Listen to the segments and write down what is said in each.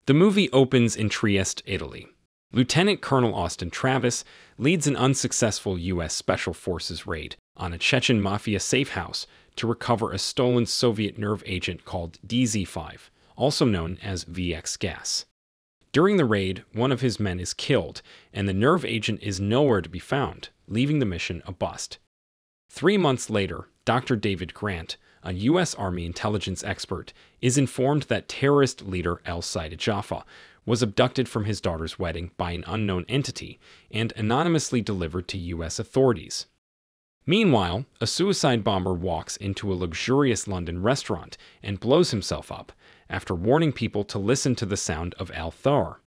The movie opens in Trieste, Italy. Lieutenant Colonel Austin Travis leads an unsuccessful U.S. Special Forces raid on a Chechen mafia safe house to recover a stolen Soviet nerve agent called DZ-5, also known as VX gas. During the raid, one of his men is killed, and the nerve agent is nowhere to be found, leaving the mission a bust. 3 months later, Dr. David Grant, a U.S. Army intelligence expert, is informed that terrorist leader El-Said Jaffa was abducted from his daughter's wedding by an unknown entity and anonymously delivered to U.S. authorities. Meanwhile, a suicide bomber walks into a luxurious London restaurant and blows himself up, after warning people to listen to the sound of Al-Thar.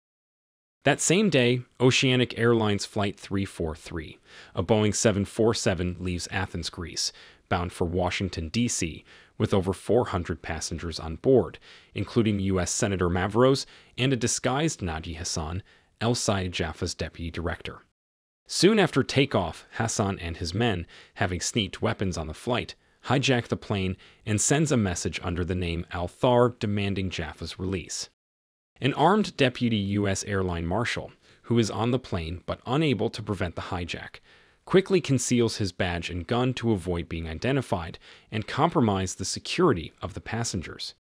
That same day, Oceanic Airlines Flight 343, a Boeing 747, leaves Athens, Greece, bound for Washington, D.C., with over 400 passengers on board, including U.S. Senator Mavros and a disguised Naji Hassan, El-Said Jaffa's deputy director. Soon after takeoff, Hassan and his men, having sneaked weapons on the flight, hijack the plane and sends a message under the name Al-Thar demanding Jaffa's release. An armed deputy U.S. airline marshal, who is on the plane but unable to prevent the hijack, quickly conceals his badge and gun to avoid being identified and compromise the security of the passengers.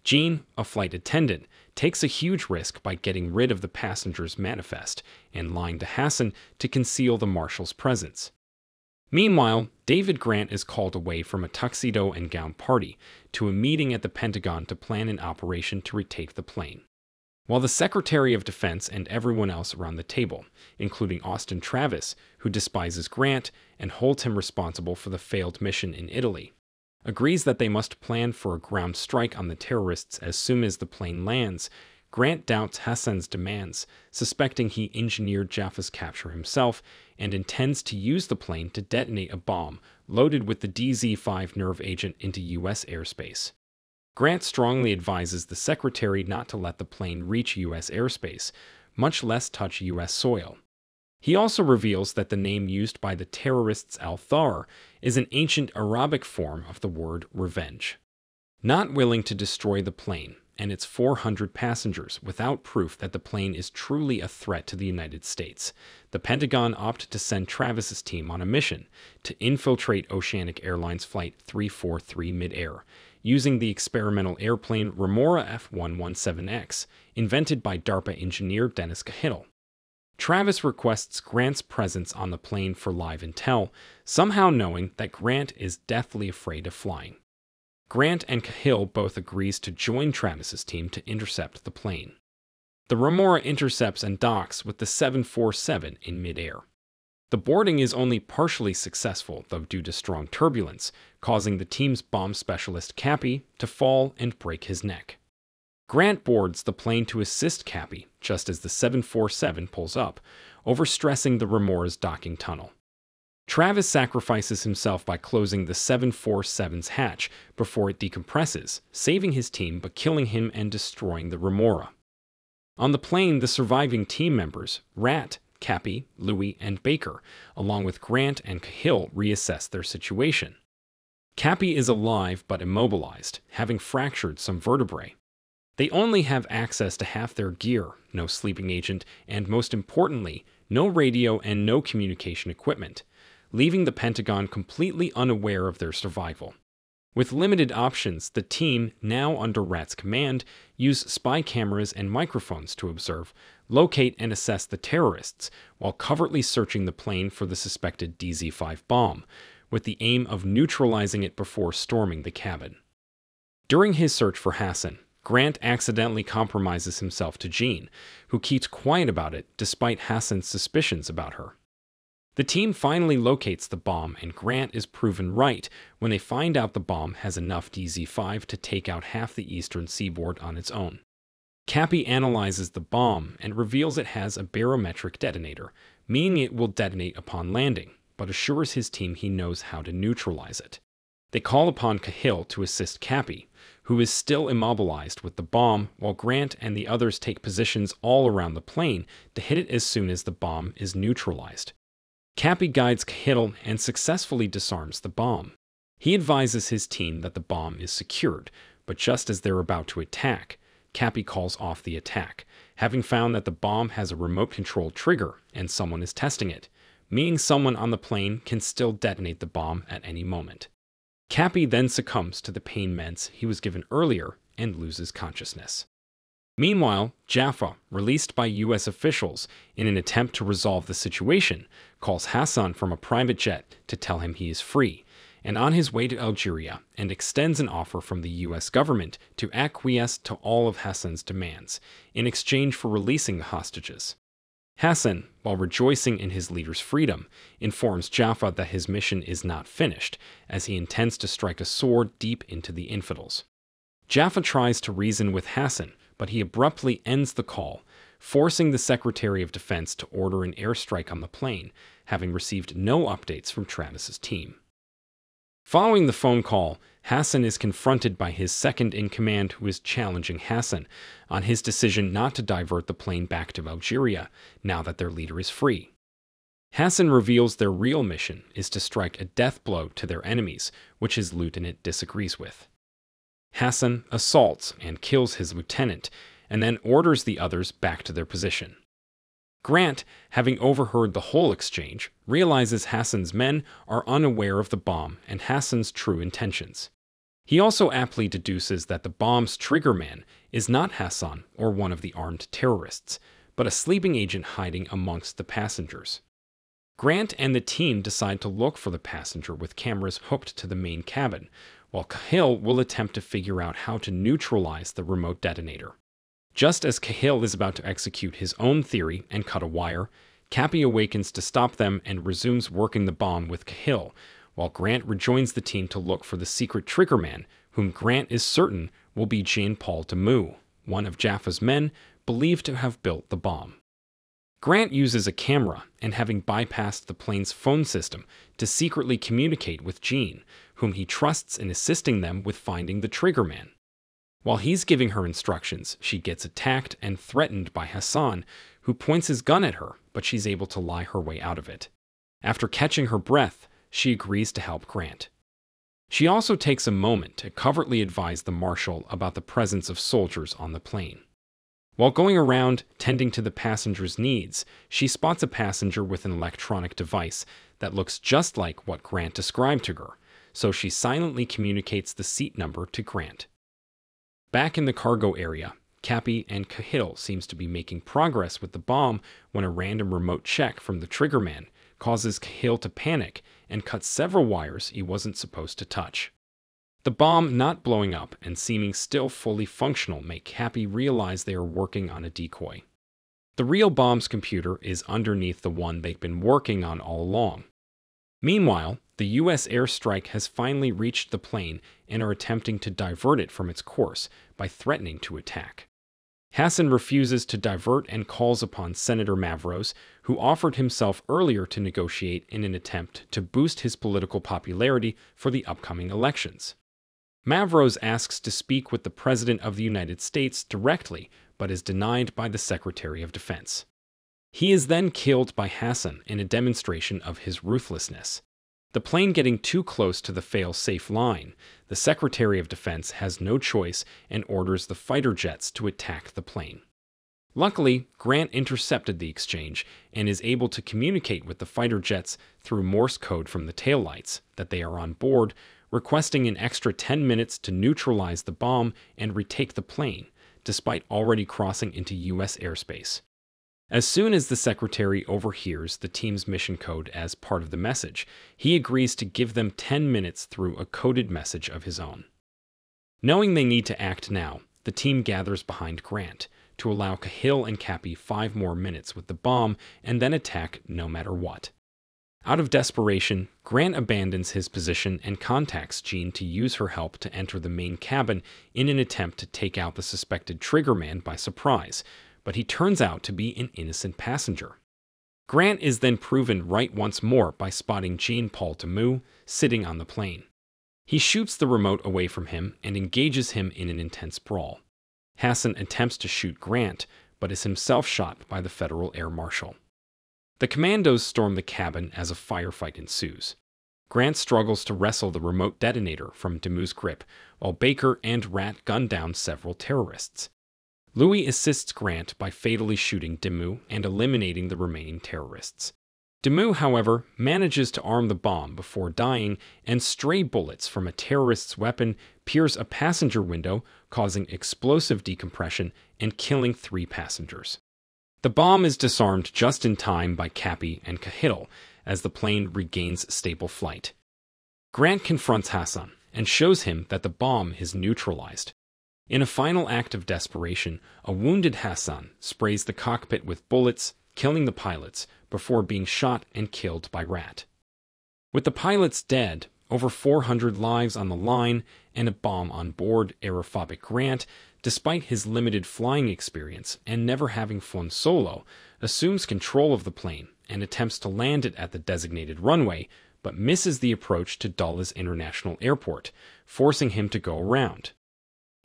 Jean, a flight attendant, takes a huge risk by getting rid of the passenger's manifest and lying to Hassan to conceal the marshal's presence. Meanwhile, David Grant is called away from a tuxedo and gown party to a meeting at the Pentagon to plan an operation to retake the plane. While the Secretary of Defense and everyone else around the table, including Austin Travis, who despises Grant and holds him responsible for the failed mission in Italy, agrees that they must plan for a ground strike on the terrorists as soon as the plane lands, Grant doubts Hassan's demands, suspecting he engineered Jaffa's capture himself, and intends to use the plane to detonate a bomb loaded with the DZ-5 nerve agent into U.S. airspace. Grant strongly advises the Secretary not to let the plane reach U.S. airspace, much less touch U.S. soil. He also reveals that the name used by the terrorists Al-Thar is an ancient Arabic form of the word revenge. Not willing to destroy the plane and its 400 passengers without proof that the plane is truly a threat to the United States, the Pentagon opted to send Travis's team on a mission to infiltrate Oceanic Airlines Flight 343 mid-air, using the experimental airplane Remora F-117X, invented by DARPA engineer Dennis Cahill. Travis requests Grant's presence on the plane for live intel, somehow knowing that Grant is deathly afraid of flying. Grant and Cahill both agrees to join Travis's team to intercept the plane. The Remora intercepts and docks with the 747 in midair. The boarding is only partially successful, though due to strong turbulence, causing the team's bomb specialist Cappy to fall and break his neck. Grant boards the plane to assist Cappy just as the 747 pulls up, overstressing the Remora's docking tunnel. Travis sacrifices himself by closing the 747's hatch before it decompresses, saving his team but killing him and destroying the Remora. On the plane, the surviving team members, Rat, Cappy, Louis, and Baker, along with Grant and Cahill, reassess their situation. Cappy is alive but immobilized, having fractured some vertebrae. They only have access to half their gear, no sleeping agent, and most importantly, no radio and no communication equipment, leaving the Pentagon completely unaware of their survival. With limited options, the team, now under Rat's command, use spy cameras and microphones to observe, locate, and assess the terrorists, while covertly searching the plane for the suspected DZ-5 bomb, with the aim of neutralizing it before storming the cabin. During his search for Hassan, Grant accidentally compromises himself to Jean, who keeps quiet about it despite Hassan's suspicions about her. The team finally locates the bomb, and Grant is proven right when they find out the bomb has enough DZ-5 to take out half the eastern seaboard on its own. Cappy analyzes the bomb and reveals it has a barometric detonator, meaning it will detonate upon landing, but assures his team he knows how to neutralize it. They call upon Cahill to assist Cappy, who is still immobilized with the bomb, while Grant and the others take positions all around the plane to hit it as soon as the bomb is neutralized. Cappy guides Cahill and successfully disarms the bomb. He advises his team that the bomb is secured, but just as they're about to attack, Cappy calls off the attack, having found that the bomb has a remote-controlled trigger and someone is testing it, meaning someone on the plane can still detonate the bomb at any moment. Cappy then succumbs to the pain meds he was given earlier and loses consciousness. Meanwhile, Jaffa, released by U.S. officials in an attempt to resolve the situation, calls Hassan from a private jet to tell him he is free, and on his way to Algeria, and extends an offer from the U.S. government to acquiesce to all of Hassan's demands, in exchange for releasing the hostages. Hassan, while rejoicing in his leader's freedom, informs Jaffa that his mission is not finished, as he intends to strike a sword deep into the infidels. Jaffa tries to reason with Hassan, but he abruptly ends the call, forcing the Secretary of Defense to order an airstrike on the plane, having received no updates from Travis's team. Following the phone call, Hassan is confronted by his second-in-command, who is challenging Hassan on his decision not to divert the plane back to Algeria now that their leader is free. Hassan reveals their real mission is to strike a death blow to their enemies, which his lieutenant disagrees with. Hassan assaults and kills his lieutenant, and then orders the others back to their position. Grant, having overheard the whole exchange, realizes Hassan's men are unaware of the bomb and Hassan's true intentions. He also aptly deduces that the bomb's triggerman is not Hassan or one of the armed terrorists, but a sleeping agent hiding amongst the passengers. Grant and the team decide to look for the passenger with cameras hooked to the main cabin, while Cahill will attempt to figure out how to neutralize the remote detonator. Just as Cahill is about to execute his own theory and cut a wire, Cappy awakens to stop them and resumes working the bomb with Cahill, while Grant rejoins the team to look for the secret triggerman, whom Grant is certain will be Jean-Paul Demuth, one of Jaffa's men believed to have built the bomb. Grant uses a camera and, having bypassed the plane's phone system, to secretly communicate with Jean, whom he trusts in assisting them with finding the triggerman. While he's giving her instructions, she gets attacked and threatened by Hassan, who points his gun at her, but she's able to lie her way out of it. After catching her breath, she agrees to help Grant. She also takes a moment to covertly advise the marshal about the presence of soldiers on the plane. While going around tending to the passenger's needs, she spots a passenger with an electronic device that looks just like what Grant described to her, so she silently communicates the seat number to Grant. Back in the cargo area, Cappy and Cahill seems to be making progress with the bomb when a random remote check from the triggerman causes Cahill to panic and cut several wires he wasn't supposed to touch. The bomb not blowing up and seeming still fully functional make Cappy realize they are working on a decoy. The real bomb's computer is underneath the one they've been working on all along. Meanwhile, the U.S. airstrike has finally reached the plane and are attempting to divert it from its course by threatening to attack. Hassan refuses to divert and calls upon Senator Mavros, who offered himself earlier to negotiate in an attempt to boost his political popularity for the upcoming elections. Mavros asks to speak with the President of the United States directly, but is denied by the Secretary of Defense. He is then killed by Hassan in a demonstration of his ruthlessness. The plane getting too close to the fail-safe line, the Secretary of Defense has no choice and orders the fighter jets to attack the plane. Luckily, Grant intercepted the exchange and is able to communicate with the fighter jets through Morse code from the taillights that they are on board, requesting an extra 10 minutes to neutralize the bomb and retake the plane, despite already crossing into U.S. airspace. As soon as the secretary overhears the team's mission code as part of the message, he agrees to give them 10 minutes through a coded message of his own. Knowing they need to act now, the team gathers behind Grant to allow Cahill and Cappy 5 more minutes with the bomb and then attack no matter what. Out of desperation, Grant abandons his position and contacts Jean to use her help to enter the main cabin in an attempt to take out the suspected triggerman by surprise, but he turns out to be an innocent passenger. Grant is then proven right once more by spotting Jean-Paul Demuth sitting on the plane. He shoots the remote away from him and engages him in an intense brawl. Hassan attempts to shoot Grant, but is himself shot by the federal air marshal. The commandos storm the cabin as a firefight ensues. Grant struggles to wrestle the remote detonator from Demuth's grip, while Baker and Rat gun down several terrorists. Louis assists Grant by fatally shooting Demuth and eliminating the remaining terrorists. Demuth, however, manages to arm the bomb before dying, and stray bullets from a terrorist's weapon pierce a passenger window, causing explosive decompression and killing 3 passengers. The bomb is disarmed just in time by Cappy and Cahill as the plane regains stable flight. Grant confronts Hassan and shows him that the bomb is neutralized. In a final act of desperation, a wounded Hassan sprays the cockpit with bullets, killing the pilots before being shot and killed by Rat. With the pilots dead, over 400 lives on the line, and a bomb on board, aerophobic Grant, despite his limited flying experience and never having flown solo, assumes control of the plane and attempts to land it at the designated runway, but misses the approach to Dulles International Airport, forcing him to go around.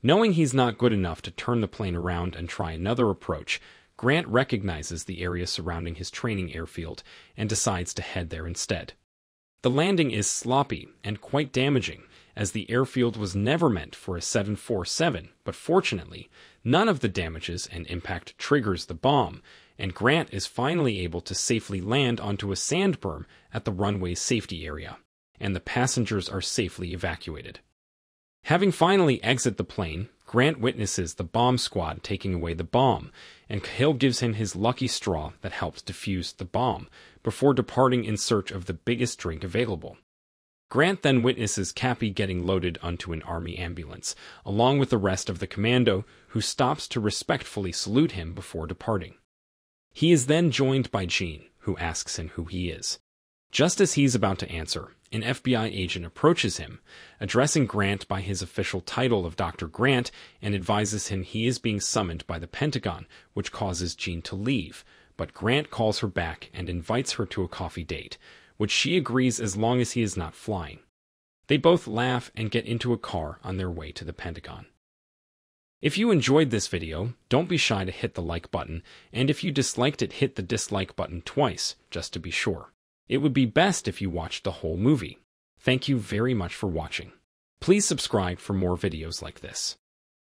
Knowing he's not good enough to turn the plane around and try another approach, Grant recognizes the area surrounding his training airfield and decides to head there instead. The landing is sloppy and quite damaging, as the airfield was never meant for a 747, but fortunately, none of the damages and impact triggers the bomb, and Grant is finally able to safely land onto a sand berm at the runway's safety area, and the passengers are safely evacuated. Having finally exited the plane, Grant witnesses the bomb squad taking away the bomb, and Cahill gives him his lucky straw that helps defuse the bomb, before departing in search of the biggest drink available. Grant then witnesses Cappy getting loaded onto an army ambulance, along with the rest of the commando, who stops to respectfully salute him before departing. He is then joined by Gene, who asks him who he is. Just as he's about to answer, an FBI agent approaches him, addressing Grant by his official title of Dr. Grant, and advises him he is being summoned by the Pentagon, which causes Gene to leave, but Grant calls her back and invites her to a coffee date, which she agrees as long as he is not flying. They both laugh and get into a car on their way to the Pentagon. If you enjoyed this video, don't be shy to hit the like button, and if you disliked it, hit the dislike button twice, just to be sure. It would be best if you watched the whole movie. Thank you very much for watching. Please subscribe for more videos like this.